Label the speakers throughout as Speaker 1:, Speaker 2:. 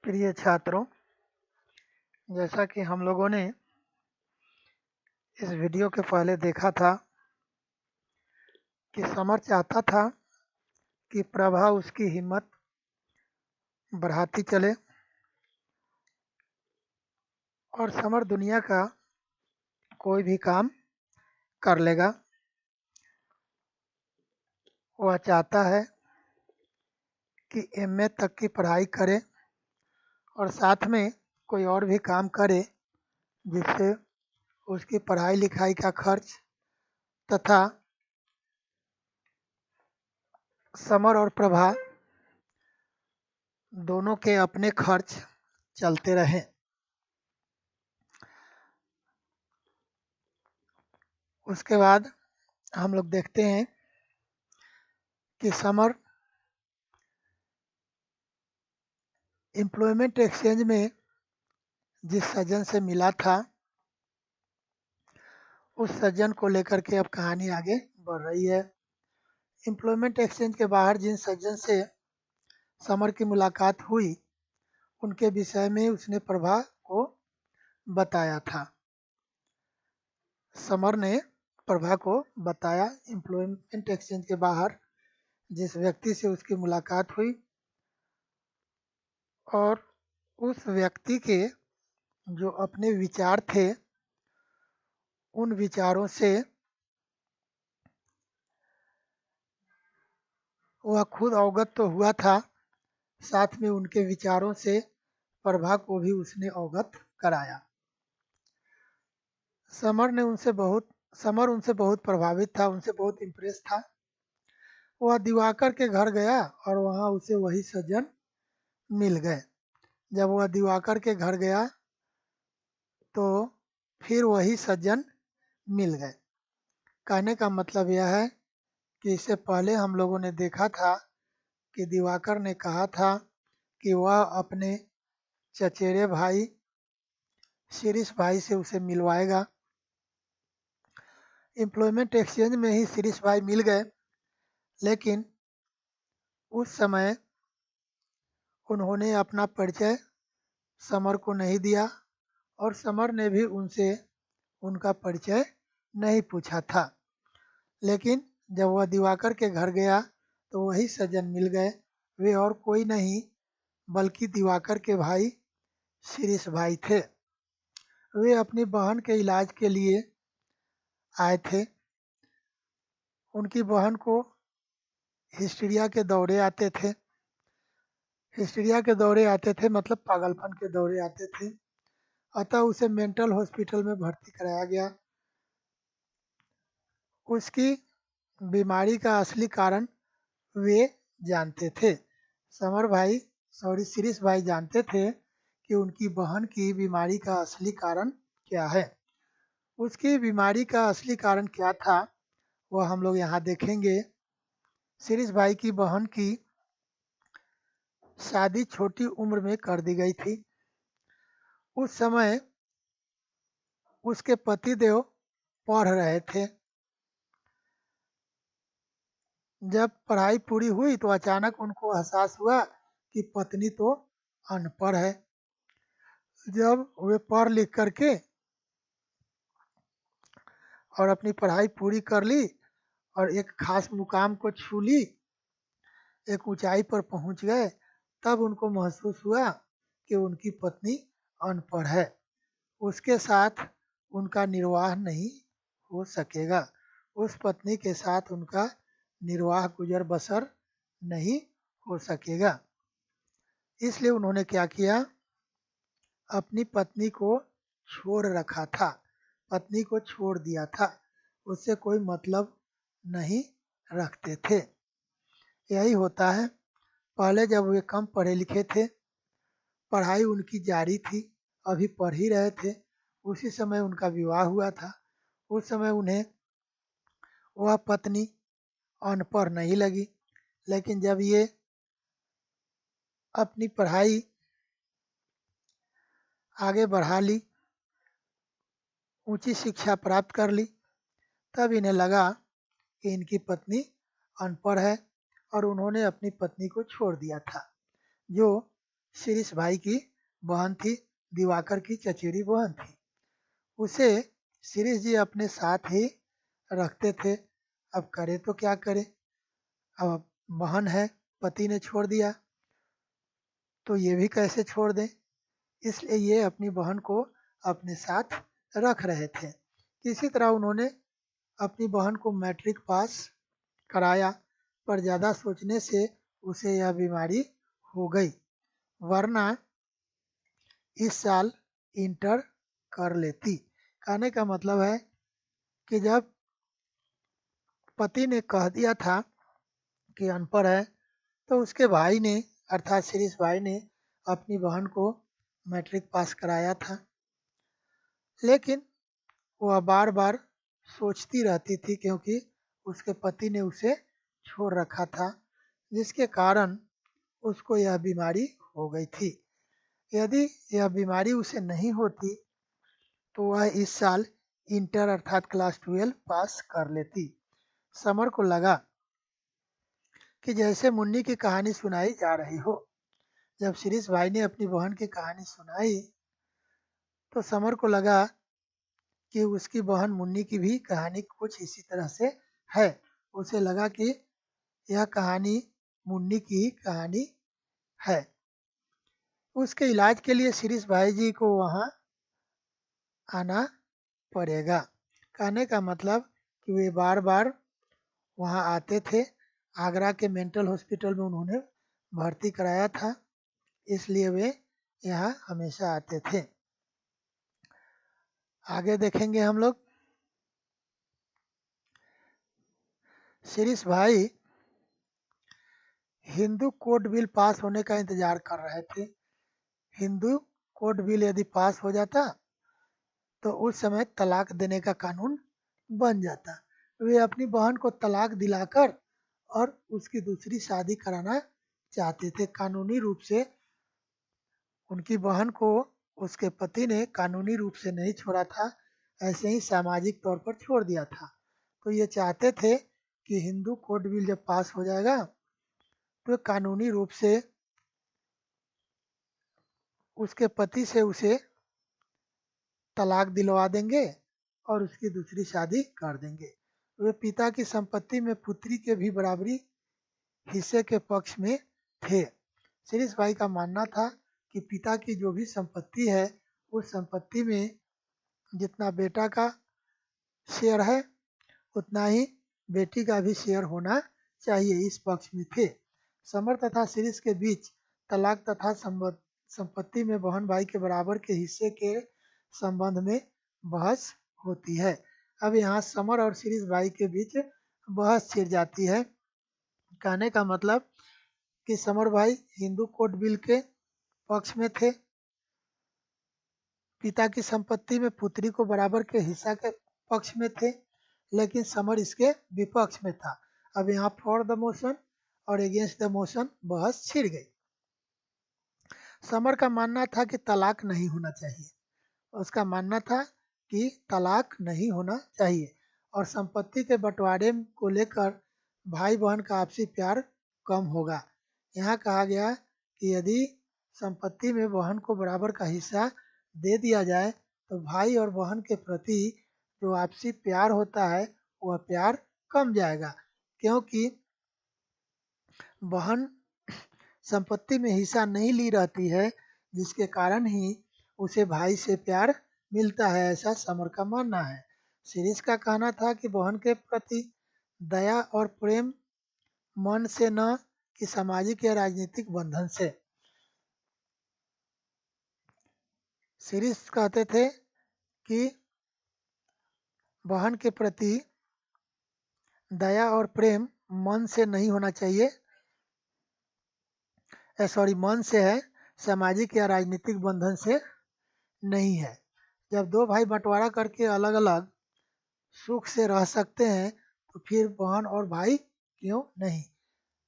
Speaker 1: प्रिय छात्रों, जैसा कि हम लोगों ने इस वीडियो के पहले देखा था कि समर चाहता था कि प्रभा उसकी हिम्मत बढ़ाती चले और समर दुनिया का कोई भी काम कर लेगा। वह चाहता है कि एमए तक की पढ़ाई करे और साथ में कोई और भी काम करे जिससे उसकी पढ़ाई लिखाई का खर्च तथा समर और प्रभा दोनों के अपने खर्च चलते रहें। उसके बाद हम लोग देखते हैं कि समर एम्प्लॉयमेंट एक्सचेंज में जिस सज्जन से मिला था उस सज्जन को लेकर के अब कहानी आगे बढ़ रही है। एम्प्लॉयमेंट एक्सचेंज के बाहर जिन सज्जन से समर की मुलाकात हुई उनके विषय में उसने प्रभा को बताया था। समर ने प्रभा को बताया एम्प्लॉयमेंट एक्सचेंज के बाहर जिस व्यक्ति से उसकी मुलाकात हुई और उस व्यक्ति के जो अपने विचार थे उन विचारों से वह खुद अवगत तो हुआ था, साथ में उनके विचारों से प्रभा को भी उसने अवगत कराया। समर उनसे बहुत प्रभावित था, उनसे बहुत इम्प्रेस था। वह दिवाकर के घर गया और वहाँ उसे वही सज्जन मिल गए। जब वह दिवाकर के घर गया तो फिर वही सज्जन मिल गए। कहने का मतलब यह है कि इससे पहले हम लोगों ने देखा था कि दिवाकर ने कहा था कि वह अपने चचेरे भाई शिरीष भाई से उसे मिलवाएगा। एम्प्लॉयमेंट एक्सचेंज में ही शिरीष भाई मिल गए, लेकिन उस समय उन्होंने अपना परिचय समर को नहीं दिया और समर ने भी उनसे उनका परिचय नहीं पूछा था। लेकिन जब वह दिवाकर के घर गया तो वही सज्जन मिल गए। वे और कोई नहीं बल्कि दिवाकर के भाई शिरीष भाई थे। वे अपनी बहन के इलाज के लिए आए थे। उनकी बहन को हिस्टीरिया के दौरे आते थे। हिस्टीरिया के दौरे आते थे मतलब पागलपन के दौरे आते थे। अतः उसे मेंटल हॉस्पिटल में भर्ती कराया गया। उसकी बीमारी का असली कारण वे जानते थे। शिरीष भाई जानते थे कि उनकी बहन की बीमारी का असली कारण क्या है। उसकी बीमारी का असली कारण क्या था वह हम लोग यहाँ देखेंगे। शिरीष भाई की बहन की शादी छोटी उम्र में कर दी गई थी। उस समय उसके पतिदेव पढ़ रहे थे। जब पढ़ाई पूरी हुई तो अचानक उनको एहसास हुआ कि पत्नी तो अनपढ़ है। जब वे पढ़ लिख करके और अपनी पढ़ाई पूरी कर ली और एक खास मुकाम को छू ली, एक ऊंचाई पर पहुंच गए, तब उनको महसूस हुआ कि उनकी पत्नी अनपढ़ है। उसके साथ उनका निर्वाह नहीं हो सकेगा। उस पत्नी के साथ उनका निर्वाह गुजर बसर नहीं हो सकेगा। इसलिए उन्होंने क्या किया, अपनी पत्नी को छोड़ रखा था, पत्नी को छोड़ दिया था, उससे कोई मतलब नहीं रखते थे। यही होता है। पहले जब वे कम पढ़े लिखे थे, पढ़ाई उनकी जारी थी, अभी पढ़ ही रहे थे, उसी समय उनका विवाह हुआ था। उस समय उन्हें वह पत्नी अनपढ़ नहीं लगी। लेकिन जब ये अपनी पढ़ाई आगे बढ़ा ली, ऊंची शिक्षा प्राप्त कर ली, तब इन्हें लगा कि इनकी पत्नी अनपढ़ है और उन्होंने अपनी पत्नी को छोड़ दिया था, जो शिरीष भाई की बहन थी, दिवाकर की चचेरी बहन थी। उसे शिरीष जी अपने साथ ही रखते थे। अब करे तो क्या करे, अब बहन है, पति ने छोड़ दिया तो ये भी कैसे छोड़ दें, इसलिए ये अपनी बहन को अपने साथ रख रहे थे। इसी तरह उन्होंने अपनी बहन को मैट्रिक पास कराया, पर ज़्यादा सोचने से उसे यह बीमारी हो गई, वरना इस साल इंटर कर लेती। कहने का मतलब है कि जब पति ने कह दिया था कि अनपढ़ है, तो उसके भाई ने अर्थात शिरीष भाई ने अपनी बहन को मैट्रिक पास कराया था। लेकिन वह बार बार सोचती रहती थी, क्योंकि उसके पति ने उसे छोड़ रखा था, जिसके कारण उसको यह बीमारी हो गई थी। यदि यह बीमारी उसे नहीं होती तो वह इस साल इंटर अर्थात क्लास 12 पास कर लेती। समर को लगा कि जैसे मुन्नी की कहानी सुनाई जा रही हो। जब शिरीष भाई ने अपनी बहन की कहानी सुनाई तो समर को लगा कि उसकी बहन मुन्नी की भी कहानी कुछ इसी तरह से है। उसे लगा कि यह कहानी मुन्नी की ही कहानी है। उसके इलाज के लिए शिरीष भाई जी को वहाँ आना पड़ेगा। कहने का मतलब कि वे बार बार वहाँ आते थे। आगरा के मेंटल हॉस्पिटल में उन्होंने भर्ती कराया था, इसलिए वे यहाँ हमेशा आते थे। आगे देखेंगे हम लोग। शिरीष भाई हिंदू कोड बिल पास होने का इंतजार कर रहे थे। हिंदू कोड बिल यदि पास हो जाता तो उस समय तलाक देने का कानून बन जाता। वे अपनी बहन को तलाक दिलाकर और उसकी दूसरी शादी कराना चाहते थे। कानूनी रूप से उनकी बहन को उसके पति ने कानूनी रूप से नहीं छोड़ा था, ऐसे ही सामाजिक तौर पर छोड़ दिया था। तो ये चाहते थे कि हिंदू कोड बिल जब पास हो जाएगा तो कानूनी रूप से उसके पति से उसे तलाक दिलवा देंगे और उसकी दूसरी शादी कर देंगे। वे पिता की संपत्ति में पुत्री के भी बराबरी हिस्से के पक्ष में थे। शिरीष भाई का मानना था कि पिता की जो भी संपत्ति है उस संपत्ति में जितना बेटा का शेयर है उतना ही बेटी का भी शेयर होना चाहिए, इस पक्ष में थे। समर तथा शिरीष के बीच तलाक तथा संपत्ति में बहन भाई के बराबर के हिस्से के संबंध में बहस होती है। अब यहाँ समर और शिरीष भाई के बीच बहस छिड़ जाती है। कहने का मतलब कि समर भाई हिंदू कोड बिल के पक्ष में थे, पिता की संपत्ति में पुत्री को बराबर के हिस्सा के पक्ष में थे, लेकिन समर इसके विपक्ष में था। अब यहाँ फॉर द मोशन और अगेंस्ट द मोशन बहस छिड़ गई। समर का मानना था कि तलाक नहीं होना चाहिए, उसका मानना था कि तलाक नहीं होना चाहिए और संपत्ति के बंटवारे को लेकर भाई बहन का आपसी प्यार कम होगा। यहाँ कहा गया कि यदि संपत्ति में बहन को बराबर का हिस्सा दे दिया जाए तो भाई और बहन के प्रति जो आपसी प्यार होता है वह प्यार कम जाएगा, क्योंकि बहन संपत्ति में हिस्सा नहीं ली रहती है, जिसके कारण ही उसे भाई से प्यार मिलता है, ऐसा समर का मानना है। शिरीष का कहना था कि बहन के प्रति दया और प्रेम मन से न कि सामाजिक या राजनीतिक बंधन से। शिरीष कहते थे कि बहन के प्रति दया और प्रेम मन से नहीं होना चाहिए, मन से है, सामाजिक या राजनीतिक बंधन से नहीं है। जब दो भाई बंटवारा करके अलग अलग सुख से रह सकते हैं तो फिर बहन और भाई क्यों नहीं।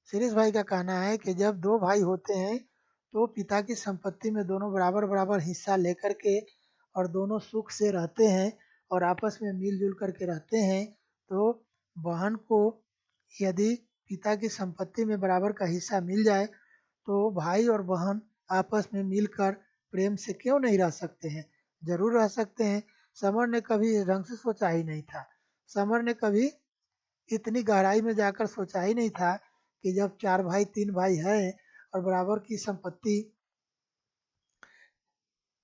Speaker 1: शिरीष भाई का कहना है कि जब दो भाई होते हैं तो पिता की संपत्ति में दोनों बराबर बराबर हिस्सा लेकर के और दोनों सुख से रहते हैं और आपस में मिलजुल करके रहते हैं, तो बहन को यदि पिता की संपत्ति में बराबर का हिस्सा मिल जाए तो भाई और बहन आपस में मिलकर प्रेम से क्यों नहीं रह सकते हैं? जरूर रह सकते हैं। समर ने कभी इस ढंग से सोचा ही नहीं था। समर ने कभी इतनी गहराई में जाकर सोचा ही नहीं था कि जब 4 भाई 3 भाई हैं और बराबर की संपत्ति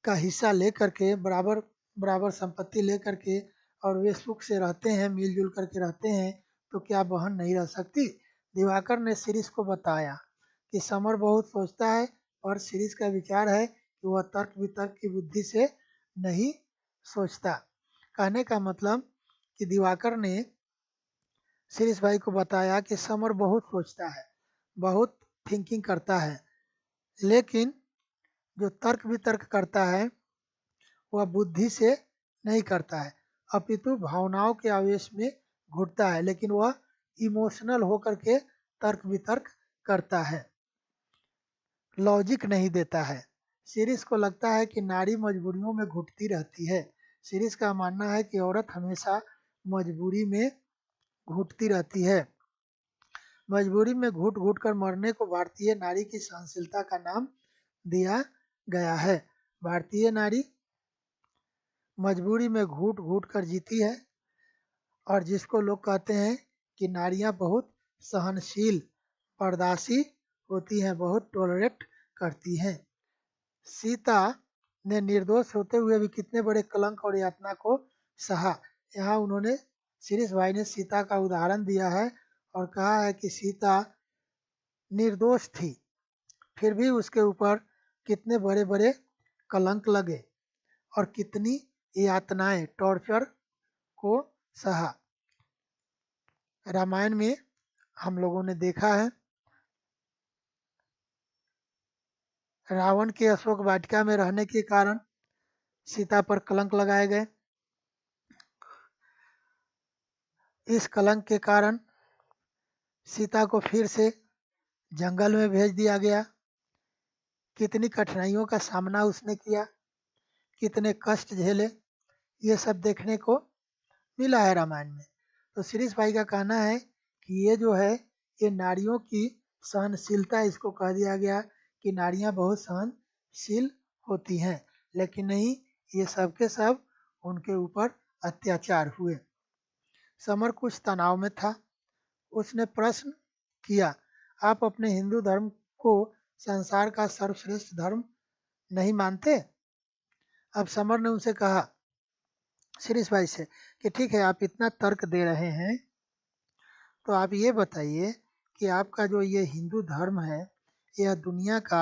Speaker 1: का हिस्सा लेकर के बराबर बराबर संपत्ति लेकर के और वे सुख से रहते हैं, मिलजुल करके रहते हैं, तो क्या बहन नहीं रह सकती? दिवाकर ने शिरीष को बताया कि समर बहुत सोचता है और शिरीष का विचार है कि वह तर्क वितर्क की बुद्धि से नहीं सोचता। कहने का मतलब कि दिवाकर ने शिरीष भाई को बताया कि समर बहुत सोचता है, बहुत थिंकिंग करता है, लेकिन जो तर्क वितर्क करता है वह बुद्धि से नहीं करता है, अपितु भावनाओं के आवेश में घुटता है, लेकिन वह इमोशनल होकर के तर्क वितर्क करता है, लॉजिक नहीं देता है। शिरीष को लगता है कि नारी मजबूरियों में घुटती रहती है। शिरीष का मानना है कि औरत हमेशा मजबूरी में घुटती रहती है। मजबूरी में घुट घुट कर मरने को भारतीय नारी की सहनशीलता का नाम दिया गया है। भारतीय नारी मजबूरी में घुट घुट कर जीती है और जिसको लोग कहते हैं कि नारियां बहुत सहनशील, बर्दाश्ती होती हैं, बहुत टॉलरेट करती हैं। सीता ने निर्दोष होते हुए भी कितने बड़े कलंक और यातना को सहा। यहाँ उन्होंने शिरीष भाई ने सीता का उदाहरण दिया है और कहा है कि सीता निर्दोष थी, फिर भी उसके ऊपर कितने बड़े बड़े कलंक लगे और कितनी यातनाएं, टॉर्चर को सहा। रामायण में हम लोगों ने देखा है, रावण के अशोक वाटिका में रहने के कारण सीता पर कलंक लगाए गए। इस कलंक के कारण सीता को फिर से जंगल में भेज दिया गया। कितनी कठिनाइयों का सामना उसने किया, कितने कष्ट झेले, ये सब देखने को मिला है रामायण में। तो शिरीष भाई का कहना है कि ये जो है ये नारियों की सहनशीलता, इसको कह दिया गया कि नारियां बहुत सहनशील होती हैं, लेकिन नहीं, ये सब के सब उनके ऊपर अत्याचार हुए। समर कुछ तनाव में था। उसने प्रश्न किया, आप अपने हिंदू धर्म को संसार का सर्वश्रेष्ठ धर्म नहीं मानते? अब समर ने उनसे कहा, शिरीष भाई से, कि ठीक है, आप इतना तर्क दे रहे हैं तो आप ये बताइए कि आपका जो ये हिंदू धर्म है यह दुनिया का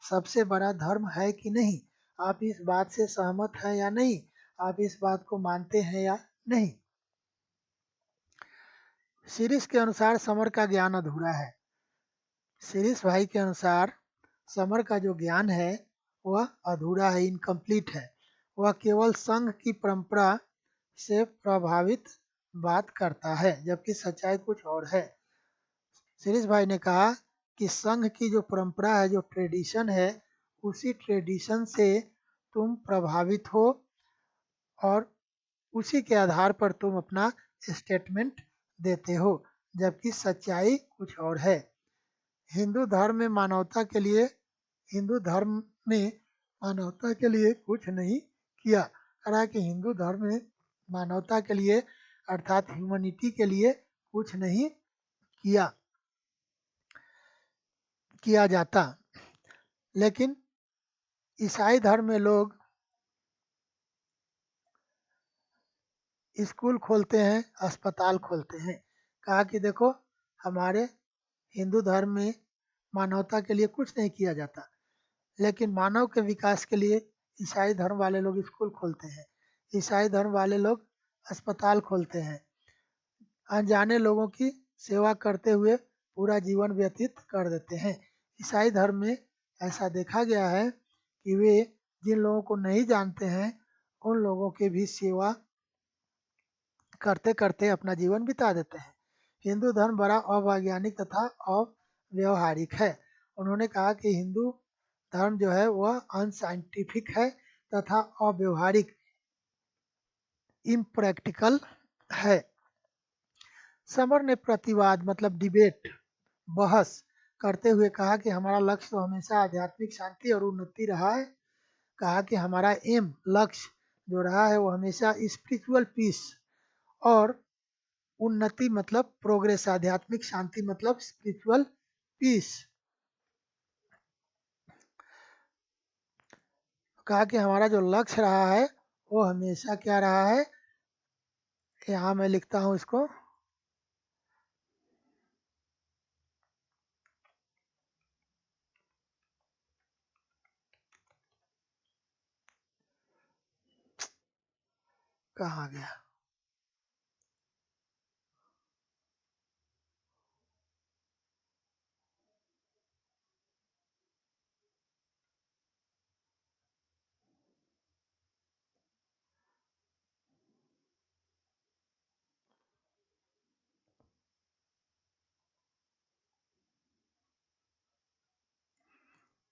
Speaker 1: सबसे बड़ा धर्म है कि नहीं? आप इस बात से सहमत हैं या नहीं? आप इस बात को मानते हैं या नहीं? शिरीष के अनुसार समर का ज्ञान अधूरा है। शिरीष भाई के अनुसार समर का जो ज्ञान है वह अधूरा है, इनकम्प्लीट है। वह केवल संघ की परंपरा से प्रभावित बात करता है, जबकि सच्चाई कुछ और है। शिरीष भाई ने कहा कि संघ की जो परंपरा है, जो ट्रेडिशन है, उसी ट्रेडिशन से तुम प्रभावित हो और उसी के आधार पर तुम अपना स्टेटमेंट देते हो, जबकि सच्चाई कुछ और है। हिंदू धर्म में मानवता के लिए हिंदू धर्म में मानवता के लिए कुछ नहीं किया। हालांकि हिंदू धर्म में मानवता के लिए अर्थात ह्यूमैनिटी के लिए कुछ नहीं किया जाता, लेकिन ईसाई धर्म में लोग स्कूल खोलते हैं, अस्पताल खोलते हैं। कहा कि देखो, हमारे हिंदू धर्म में मानवता के लिए कुछ नहीं किया जाता, लेकिन मानव के विकास के लिए ईसाई धर्म वाले लोग स्कूल खोलते हैं, ईसाई धर्म वाले लोग अस्पताल खोलते हैं, अनजाने लोगों की सेवा करते हुए पूरा जीवन व्यतीत कर देते हैं। ईसाई धर्म में ऐसा देखा गया है कि वे जिन लोगों को नहीं जानते हैं उन लोगों की भी सेवा करते करते अपना जीवन बिता देते हैं। हिंदू धर्म बड़ा अवैज्ञानिक तथा अव्यवहारिक है। उन्होंने कहा कि हिंदू धर्म जो है वह अनसाइंटिफिक है तथा अव्यवहारिक, इम्प्रैक्टिकल है। समर ने प्रतिवाद मतलब डिबेट, बहस करते हुए कहा कि हमारा लक्ष्य तो हमेशा आध्यात्मिक शांति और उन्नति रहा है। कहा कि हमारा एम लक्ष्य जो रहा है वो हमेशा स्पिरिचुअल पीस और उन्नति मतलब प्रोग्रेस, आध्यात्मिक शांति मतलब स्पिरिचुअल पीस। कहा कि हमारा जो लक्ष्य रहा है वो हमेशा क्या रहा है, यहाँ मैं लिखता हूँ इसको, कहाँ गया,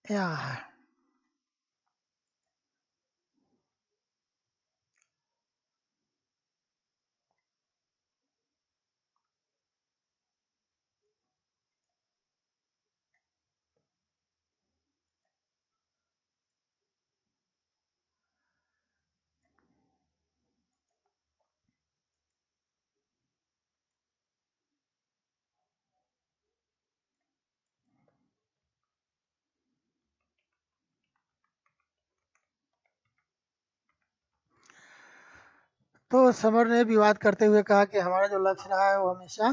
Speaker 1: यहाँ है। तो समर ने विवाद करते हुए कहा कि हमारा जो लक्ष्य रहा है वो हमेशा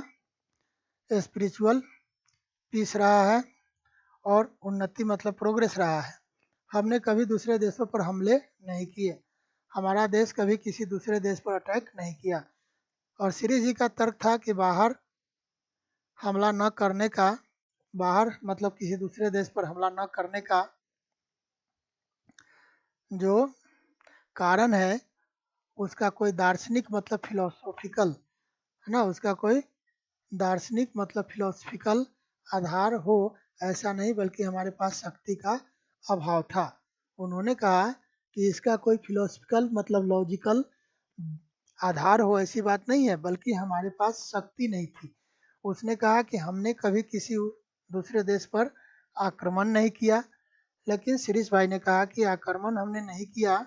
Speaker 1: स्पिरिचुअल पीस रहा है और उन्नति मतलब प्रोग्रेस रहा है। हमने कभी दूसरे देशों पर हमले नहीं किए, हमारा देश कभी किसी दूसरे देश पर अटैक नहीं किया। और श्री जी का तर्क था कि बाहर हमला न करने का, बाहर मतलब किसी दूसरे देश पर हमला न करने का जो कारण है उसका कोई दार्शनिक मतलब फिलोसॉफिकल है ना, उसका कोई दार्शनिक मतलब फिलोसफिकल आधार हो ऐसा नहीं, बल्कि हमारे पास शक्ति का अभाव था। उन्होंने कहा कि इसका कोई फिलोसफिकल मतलब लॉजिकल आधार हो ऐसी बात नहीं है, बल्कि हमारे पास शक्ति नहीं थी। उसने कहा कि हमने कभी किसी दूसरे देश पर आक्रमण नहीं किया, लेकिन शिरीष भाई ने कहा कि आक्रमण हमने नहीं किया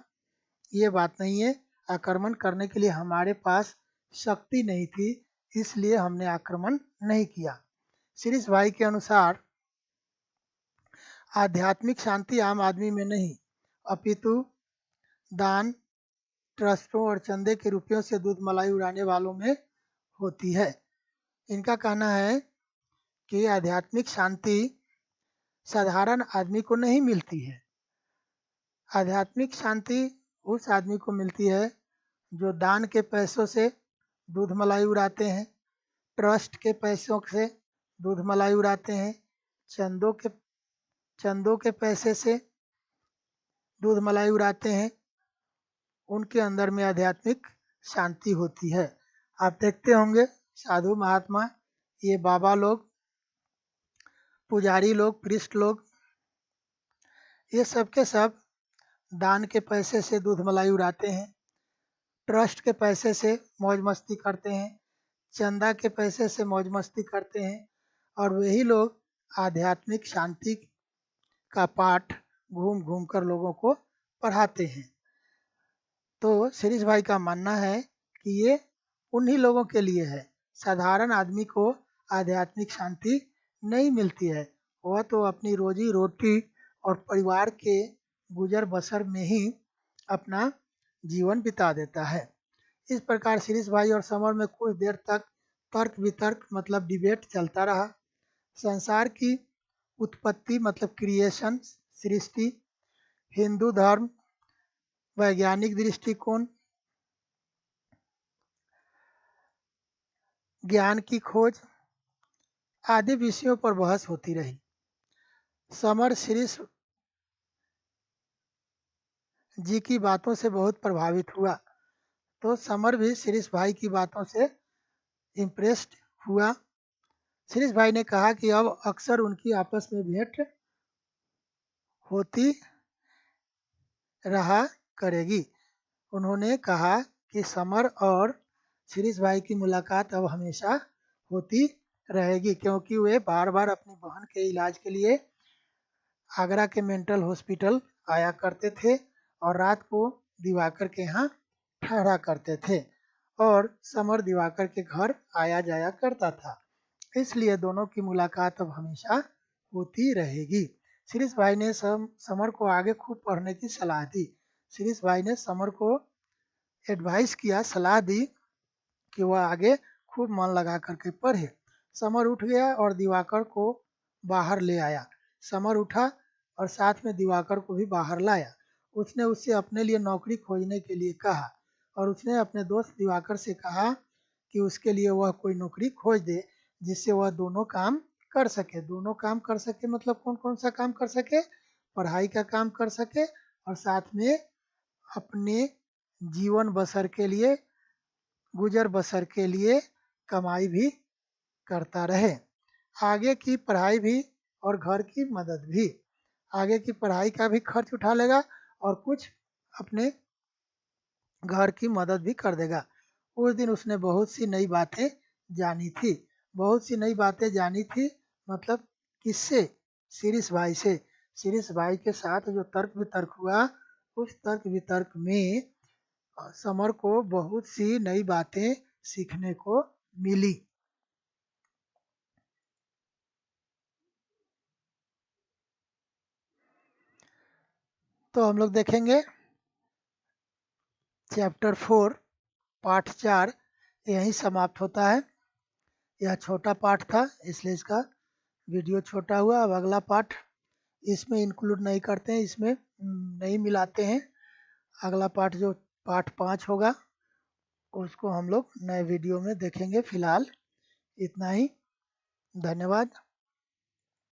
Speaker 1: ये बात नहीं है, आक्रमण करने के लिए हमारे पास शक्ति नहीं थी, इसलिए हमने आक्रमण नहीं किया। शिरीष भाई के अनुसार आध्यात्मिक शांति आम आदमी में नहीं अपितु दान, ट्रस्टों और चंदे के रुपयों से दूध मलाई उड़ाने वालों में होती है। इनका कहना है कि आध्यात्मिक शांति साधारण आदमी को नहीं मिलती है। आध्यात्मिक शांति उस आदमी को मिलती है जो दान के पैसों से दूध मलाई उड़ाते हैं, ट्रस्ट के पैसों से दूध मलाई उड़ाते हैं, चंदों के पैसे से दूध मलाई उड़ाते हैं, उनके अंदर में आध्यात्मिक शांति होती है। आप देखते होंगे साधु महात्मा, ये बाबा लोग, पुजारी लोग, प्रिस्ट लोग, ये सब के सब दान के पैसे से दूध मलाई उड़ाते हैं, ट्रस्ट के पैसे से मौज मस्ती करते हैं, चंदा के पैसे से मौज मस्ती करते हैं, और वही लोग आध्यात्मिक शांति का पाठ घूम घूम कर लोगों को पढ़ाते हैं। तो शिरीष भाई का मानना है कि ये उन्हीं लोगों के लिए है, साधारण आदमी को आध्यात्मिक शांति नहीं मिलती है। वह तो अपनी रोजी रोटी और परिवार के गुजर बसर में ही अपना जीवन बिता देता है। इस प्रकार शिरीष भाई और समर में कुछ देर तक तर्क वितर्क मतलब डिबेट चलता रहा। संसार की उत्पत्ति मतलब क्रिएशन, सृष्टि, हिंदू धर्म, वैज्ञानिक दृष्टिकोण, ज्ञान की खोज आदि विषयों पर बहस होती रही। समर शिरीष जी की बातों से बहुत प्रभावित हुआ, तो समर भी शिरीष भाई की बातों से इम्प्रेस्ड हुआ। शिरीष भाई ने कहा कि अब अक्सर उनकी आपस में भेंट होती रहा करेगी। उन्होंने कहा कि समर और शिरीष भाई की मुलाकात अब हमेशा होती रहेगी, क्योंकि वे बार बार अपनी बहन के इलाज के लिए आगरा के मेंटल हॉस्पिटल आया करते थे और रात को दिवाकर के यहाँ ठहरा करते थे और समर दिवाकर के घर आया जाया करता था। इसलिए दोनों की मुलाकात अब हमेशा होती रहेगी। शिरीष भाई ने समर को आगे खूब पढ़ने की सलाह दी। शिरीष भाई ने समर को एडवाइस किया, सलाह दी कि वह आगे खूब मन लगा करके पढ़े। समर उठ गया और दिवाकर को बाहर ले आया। समर उठा और साथ में दिवाकर को भी बाहर लाया। उसने उससे अपने लिए नौकरी खोजने के लिए कहा और उसने अपने दोस्त दिवाकर से कहा कि उसके लिए वह कोई नौकरी खोज दे जिससे वह दोनों काम कर सके। दोनों काम कर सके मतलब कौन कौन सा काम कर सके? पढ़ाई का काम कर सके और साथ में अपने जीवन बसर के लिए, गुजर बसर के लिए कमाई भी करता रहे। आगे की पढ़ाई भी और घर की मदद भी। आगे की पढ़ाई का भी खर्च उठा लेगा और कुछ अपने घर की मदद भी कर देगा। उस दिन उसने बहुत सी नई बातें जानी थी। बहुत सी नई बातें जानी थी मतलब किससे? शिरीष भाई से। शिरीष भाई के साथ जो तर्क वितर्क हुआ, उस तर्क वितर्क में समर को बहुत सी नई बातें सीखने को मिली। तो हम लोग देखेंगे चैप्टर 4 पार्ट 4 यहीं समाप्त होता है। यह छोटा पार्ट था इसलिए इसका वीडियो छोटा हुआ। अब अगला पार्ट इसमें इंक्लूड नहीं करते हैं, इसमें नहीं मिलाते हैं। अगला पार्ट जो पार्ट 5 होगा उसको हम लोग नए वीडियो में देखेंगे। फिलहाल इतना ही। धन्यवाद।